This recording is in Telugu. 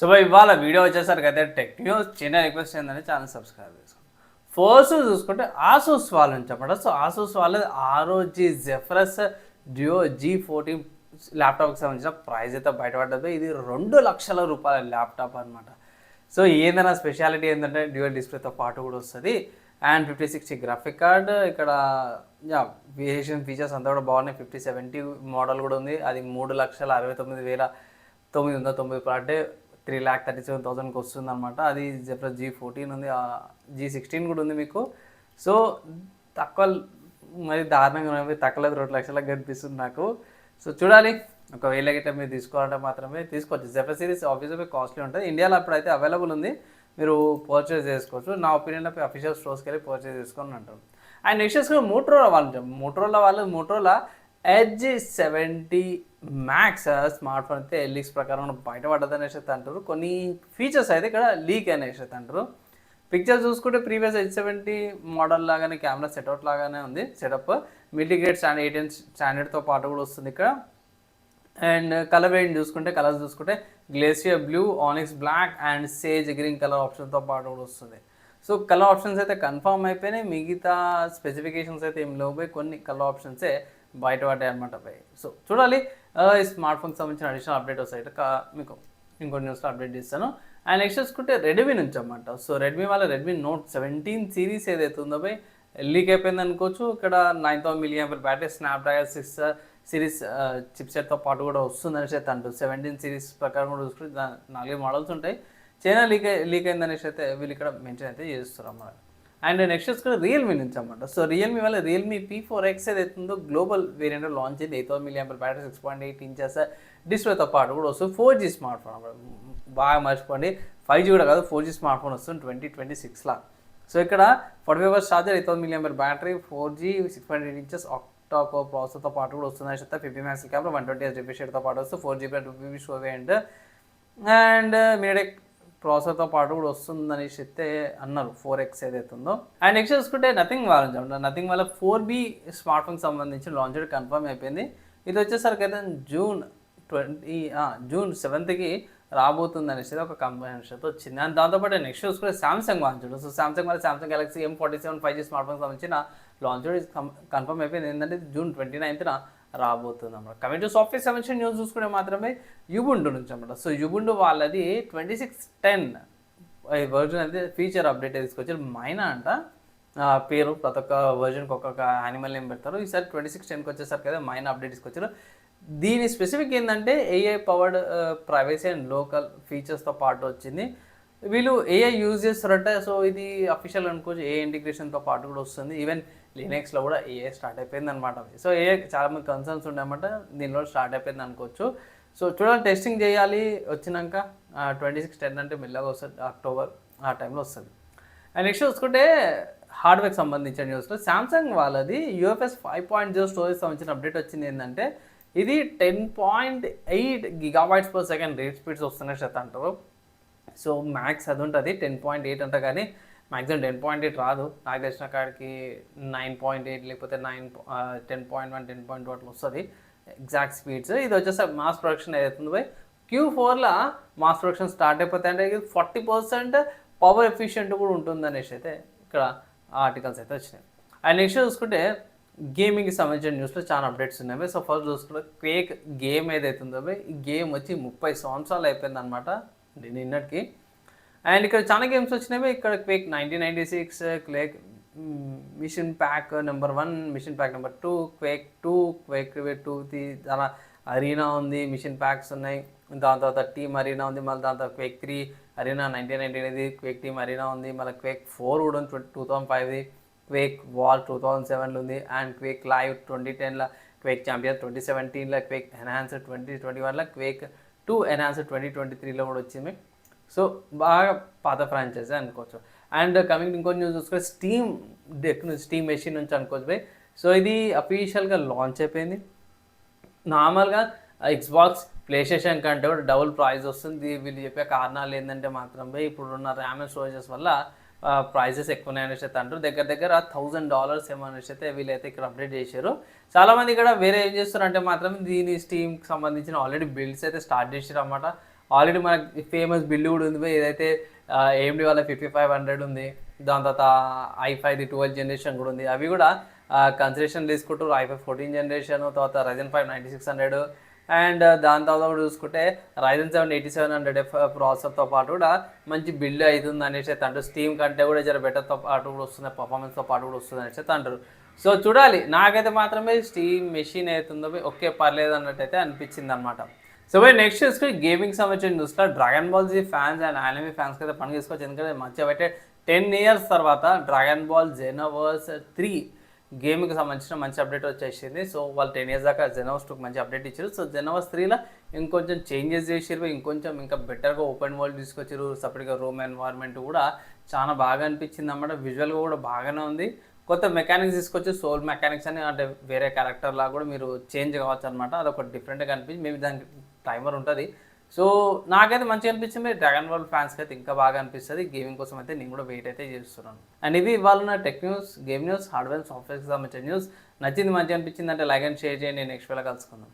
సో ఇవాళ వీడియో వచ్చేసరికి అయితే టెక్ న్యూస్ చిన్న రిక్వెస్ట్ ఏంటంటే ఛానల్ సబ్స్క్రైబ్ చేసుకోండి. ఫస్ట్ చూసుకుంటే ఆసూస్ వాళ్ళ నుంచి అన్నమాట. సో ఆసూస్ వాళ్ళది ROG Zephyrus Duo G14 ల్యాప్టాప్కి సంబంధించిన ప్రైస్ అయితే బయటపడ్డది. ఇది 2,00,000 రూపాయల ల్యాప్టాప్ అనమాట. సో ఏదైనా స్పెషాలిటీ ఏంటంటే డ్యూయల్ డిస్ప్లేతో పాటు కూడా వస్తుంది అండ్ 5060 గ్రాఫిక్ కార్డ్. ఇక్కడ వేరియేషన్ ఫీచర్స్ అంతా కూడా బాగున్నాయి. 5070 మోడల్ కూడా ఉంది. అది 3,69,990 పర్ డే 3,37,000కి వస్తుంది అనమాట. అది జెఫ్రస్ G14 ఉంది, G16 కూడా ఉంది మీకు. సో తక్కువ మరి దారుణంగా ఉన్నవి, తక్కువ 2,00,000లకు కనిపిస్తుంది నాకు. సో చూడాలి, ఒకవేళ గిట్ట మీరు తీసుకోవాలంటే మాత్రమే తీసుకోవచ్చు. జెఫ్రస్ సిరీస్ ఆఫీస్లో కాస్ట్లీ ఉంటుంది. ఇండియాలో అప్పుడైతే అవైలబుల్ ఉంది, మీరు పర్చేస్ చేసుకోవచ్చు. నా ఒపీనియన్లో అఫీషియల్ స్టోర్స్కి వెళ్ళి పర్చేస్ చేసుకొని అంటారు. అండ్ నెక్స్ట్ మోటరోలా వాళ్ళు Motorola edge 70 max smart phone అయితే లీక్స్ ప్రకారం బయటపడ్డదని అయితే అంటారు. కొన్ని ఫీచర్స్ అయితే ఇక్కడ లీక్ అయినాయి అయితే అంటారు. పిక్చర్ చూసుకుంటే ప్రీవియస్ H70 మోడల్ లాగానే కెమెరా సెటౌట్ లాగానే ఉంది సెటప్. మిటిగేట్ స్టాండ్ 18 స్టాండర్డ్తో పాటు కూడా వస్తుంది ఇక్కడ. అండ్ కలర్ వేరియంట్ చూసుకుంటే కలర్స్ చూసుకుంటే glacier blue, onyx black and sage green colour ఆప్షన్తో పాటు కూడా వస్తుంది. సో కలర్ ఆప్షన్స్ అయితే కన్ఫర్మ్ అయిపోయినాయి. మిగతా స్పెసిఫికేషన్స్ అయితే ఏం లేవు, కొన్ని కలర్ ఆప్షన్సే బయటపడ్డాయి అనమాట. సో చూడాలి, ఈ స్మార్ట్ ఫోన్కి సంబంధించిన అడిషనల్ అప్డేట్ వస్తాయి మీకు ఇంకో న్యూస్లో అప్డేట్ చేస్తాను. అండ్ నెక్స్ట్ చూసుకుంటే రెడ్మీ నుంచి అన్నమాట. సో రెడ్మీ వాళ్ళ రెడ్మీ నోట్ 17 సిరీస్ ఏదైతే ఉందో లీక్ అయిపోయింది అనుకోవచ్చు. ఇక్కడ 9,000 mAh బ్యాటరీ, స్నాప్డ్రాగన్ 6 సిరీస్ చిప్సెట్తో పాటు కూడా వస్తుంది అనేసి అయితే అంటారు. 17 సిరీస్ ప్రకారం కూడా చూసుకుంటే 4 మోడల్స్ ఉంటాయి. చైనా లీక్ అయిందనేసి అయితే వీళ్ళు ఇక్కడ మెన్షన్ అయితే చేస్తారు అన్నమాట. అండ్ నెక్స్ట్ వచ్చి రియల్మీ నుంచి అన్నమాట. సో రియల్మీ వల్ల రియల్మీ P4X ఏదైతుందో గ్లోబల్ వేరియంట్ లాంచ్ అయింది. 8,000 mAh బ్యాటరీ, 6.8 ఇంచెస్ డిస్ప్లేతో పాటు కూడా వస్తుంది. 4G స్మార్ట్ ఫోన్ అన్నమాట. బాగా మర్చిపోండి, 5G కూడా కాదు, 4G స్మార్ట్ ఫోన్ వస్తుంది 2026లా. సో ఇక్కడ 45 hours charger, 8,000 mAh battery, 4G, 6.8 inches octa core ప్రాసెసర్తో పాటు కూడా వస్తుంది. 50 మెగాపిక్సెల్ కెమెరా, 120Hz రిఫ్రెష్ రేట్తో పాటు వస్తుంది. 4GB and 2GB storage and MediaTek ప్రాసెసర్తో పాటు కూడా వస్తుందని అయితే అన్నారు 4X ఏదైతే ఉందో. అండ్ నెక్స్ట్ చూసుకుంటే నథింగ్ వాళ్ళ 4B స్మార్ట్ ఫోన్కి సంబంధించి లాంచ్ కన్ఫర్మ్ అయిపోయింది. ఇది వచ్చేసరికి అయితే జూన్ 7కి రాబోతుంది అనేసి ఒక కంపెనీ అయితే వచ్చింది. అండ్ దాంతోపాటు నెక్స్ట్ చూసుకుంటే Samsung launch. So Samsung Galaxy M47 5G smart ఫోన్కి సంబంధించిన లాంచ్ కన్ఫర్మ్ అయిపోయింది. ఏంటంటే జూన్ 29న రాబోతుంది అన్నమాట. కమింగ్ టు సాఫ్ట్వేర్ సంబంధించిన న్యూస్ చూసుకుంటే మాత్రమే యుబుండు నుంచి అన్నమాట. సో యుబుండు వాళ్ళది 26.10 వర్జన్ అయితే ఫీచర్ అప్డేట్ తీసుకొచ్చారు. మైనా అంట పేరు, ప్రతి ఒక్క వర్జన్కి ఒక్కొక్క యానిమల్ నేమ్ పెడతారు. ఈసారి 26.10కి వచ్చేసరికి అయితే మైనా అప్డేట్ తీసుకొచ్చారు. దీని స్పెసిఫిక్ ఏంటంటే AI powered privacy and local ఫీచర్స్తో పాటు వచ్చింది. వీళ్ళు AI యూజ్ చేస్తారంటే, సో ఇది అఫీషియల్ అనుకోవచ్చు. AI ఇంటిగ్రేషన్తో పాటు కూడా వస్తుంది. ఈవెన్ లినక్స్లో కూడా AI స్టార్ట్ అయిపోయింది అనమాట. సో AI చాలా మంది కన్సర్న్స్ ఉండేమాట, దీనిలో స్టార్ట్ అయిపోయింది అనుకోవచ్చు. సో చూడాలి, టెస్టింగ్ చేయాలి. వచ్చినాక 26.10 అంటే మెల్లగా వస్తుంది, అక్టోబర్ ఆ టైంలో వస్తుంది. అండ్ నెక్స్ట్ చూసుకుంటే హార్డ్వేర్కి సంబంధించిన న్యూస్లో సామ్సంగ్ వాళ్ళది UFS 5.0 స్టోరేజ్ సంబంధించిన అప్డేట్ వచ్చింది. ఏంటంటే ఇది 10.8 GB/s రేట్ స్పీడ్స్ వస్తున్నాయి అయితే అంటారు. సో మ్యాక్స్ అది ఉంటుంది 10.8 అంట, కానీ మ్యాక్సిమం 10.8 రాదు. నాకు తెలిసిన కాడికి 9.8 లేకపోతే 10.1 10.2 అట్లా వస్తుంది ఎగ్జాక్ట్ స్పీడ్స్. ఇది వచ్చేసరికి మాస్ ప్రొడక్షన్ ఏదైతుంది Q4లో మాస్ ప్రొడక్షన్ స్టార్ట్ అయిపోతాయి. అంటే 40% పవర్ ఎఫిషియెంట్ కూడా ఉంటుంది అనేసి అయితే ఇక్కడ ఆర్టికల్స్ అయితే వచ్చినాయి. అండ్ నెక్స్ట్ చూసుకుంటే గేమింగ్కి సంబంధించిన న్యూస్లో చాలా అప్డేట్స్ ఉన్నాయి. సో ఫస్ట్ చూసుకుంటే క్వేక్ గేమ్ ఏదైతుందో ఈ గేమ్ వచ్చి 30 సంవత్సరాలు అయిపోయింది అనమాట నిన్నటికి. అండ్ ఇక్కడ చాలా గేమ్స్ వచ్చినాయి. ఇక్కడ Quake 1996, Quake mission pack number 1, mission pack number 2, Quake 2, Quake 2 చాలా అరీనా ఉంది, మిషన్ ప్యాక్స్ ఉన్నాయి. దాని తర్వాత టీమ్ అరీనా ఉంది, మళ్ళీ దాని తర్వాత Quake 3 arena 1998, Quake team arena ఉంది, మళ్ళీ క్వేక్ 4 కూడా ఉంది 2005, క్వేక్ వార్ 2007లో ఉంది. అండ్ క్వేక్ లైవ్ 2010లో, క్వేక్ ఛాంపియన్ 2017లో, క్వేక్ ఎన్హాన్స్డ్ 2021లో, క్వేక్ 2 ఎన్హాన్స్డ్ 2023లో కూడా వచ్చింది. సో బాగా పాత ఫ్రాంచైజీ అనుకోవచ్చు. అండ్ కమింగ్ ఇంకో న్యూస్ చూసుకుంటే స్టీమ్ మెషిన్ నుంచి అనుకోవచ్చు. సో ఇది అఫీషియల్గా లాంచ్ అయిపోయింది. నార్మల్గా ఎక్స్బాక్స్, ప్లేస్టేషన్ కంటే కూడా డబుల్ ప్రైస్ వస్తుంది. వీళ్ళు చెప్పే కారణాలు ఏంటంటే మాత్రం ఇప్పుడున్న ర్యామ్ అండ్ స్టోరేజెస్ వల్ల ప్రైజెస్ ఎక్కువనే అనేసి అయితే అంటారు. దగ్గర $1,000 ఏమో అనేసి అయితే వీళ్ళైతే ఇక్కడ అప్డేట్ చేశారు. చాలామంది ఇక్కడ వేరే ఏం చేస్తారు అంటే మాత్రం దీని స్టీమ్కి సంబంధించిన ఆల్రెడీ బిల్డ్స్ అయితే స్టార్ట్ చేశారు అన్నమాట. ఆల్రెడీ మనకి ఫేమస్ బిల్డ్ కూడా ఉంది ఏదైతే AMD వాళ్ళ 5500 ఉంది, దాని తర్వాత i5 12 జనరేషన్ కూడా ఉంది. అవి కూడా కన్సిడరేషన్ తీసుకుంటూ i5 14 జనరేషన్, తర్వాత Ryzen 5 9600 అండ్ దాని తర్వాత కూడా చూసుకుంటే Ryzen 7 8700F ప్రాసెసర్తో పాటు కూడా మంచి బిల్డ్ అవుతుంది అనేసి అయితే అంటారు. స్టీమ్ కంటే కూడా జర బెటర్తో పాటు కూడా వస్తుంది, పర్ఫార్మెన్స్తో పాటు కూడా వస్తుంది అనేసి అయితే అంటారు. సో చూడాలి, నాకైతే మాత్రమే స్టీమ్ మెషిన్ అవుతుందో ఓకే పర్లేదు అన్నట్టయితే అనిపించింది అనమాట. సో బై నెక్స్ట్ చూసుకుని గేమింగ్ సంబంధించిన చూస్తే dragon Ball Z fans and anime ఫ్యాన్స్కి అయితే పని తీసుకోవచ్చు. ఎందుకంటే మంచిగా అయితే 10 years తర్వాత డ్రాగన్ బాల్ జెనోవర్స్ 3 గేమ్కి సంబంధించిన మంచి అప్డేట్ వచ్చేసింది. సో వాళ్ళు 10 years దాకా జెనోవర్స్ 2 మంచి అప్డేట్ ఇచ్చారు. సో జెనోవర్స్ 3లో ఇంకొంచెం చేంజెస్ చేసారు, ఇంకా బెటర్గా ఓపెన్ వరల్డ్ తీసుకొచ్చారు. సపరేట్గా రూమ్ ఎన్వైర్న్మెంట్ కూడా చాలా బాగా అనిపించింది అన్నమాట. విజువల్గా కూడా బాగానే ఉంది. కొత్త మెకానిక్స్ తీసుకొచ్చి సోల్ మెకానిక్స్ అని, అంటే వేరే క్యారెక్టర్ లాగా కూడా మీరు చేంజ్ కావచ్చు అనమాట. అదొక డిఫరెంట్గా అనిపించి మేబీ దానికి టైమర్ ఉంటుంది. సో నాకైతే మంచిగా అనిపించింది. డ్రాగన్ బాల్ ఫ్యాన్స్కి అయితే ఇంకా బాగా అనిపిస్తుంది. గేమింగ్ కోసం అయితే నేను కూడా వెయిట్ అయితే చేస్తున్నాను. అండ్ ఇవి ఇవాళ నా tech news, game news, hardware సాఫ్ట్వేర్కి సంబంధించిన న్యూస్. నచ్చింది, మంచిగా అనిపించింది అంటే లైక్ అండ్ షేర్ చేయండి. నెక్స్ట్ వేళ కలుసుకుందాం.